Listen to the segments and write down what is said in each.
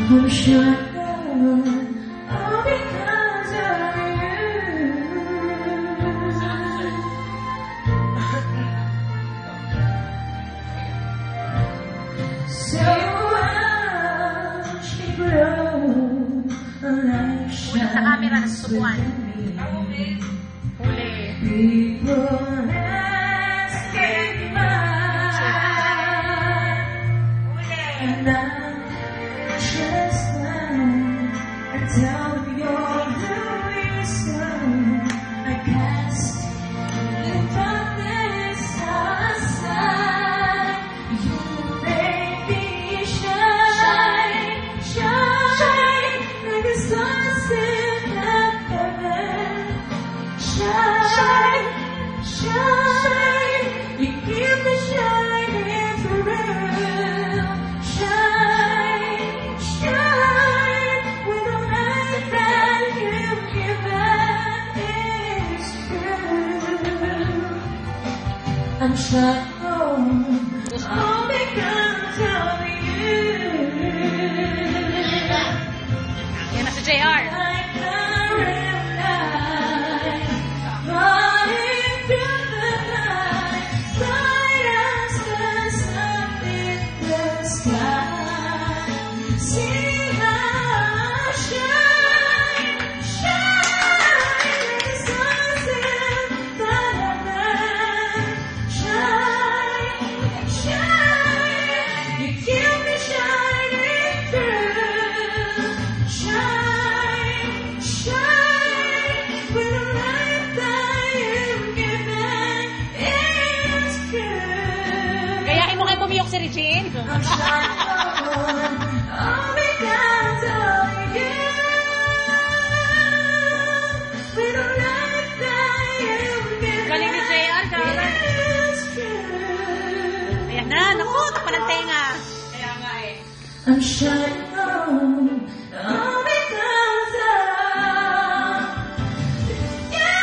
I'm shut down, all because of you. So watch me grow, like Una sa camera na susubuan. Huli. people asking mine, and I just smile and tell them you're the reason I cast the darkness aside. You make me shine, shine like the stars in heaven. Shine, shine, you keep me shining through. Shine, shine, with the light that you've given is true. I'm shut all because of you. Yan na si JR. Like the real light, falling through the night, bright as the sun in the sky. See how shine, shine, the stars in the heaven. Shine, shine, you keep me shining through. Shine, shine, with the light that you've given is true. Gayahin mo kayo bumiyok si Regine. I'm shining all because of you. With the light that you've given Galing ni JR, galing. is true. Ayan na, naku, takpan ng tenga. Kaya nga eh. I'm shining all because of you.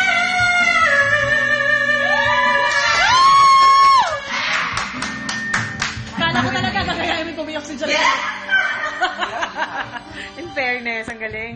Kala ko talaga gagayahin mo bumiyok si JR. In fairness, ang galing.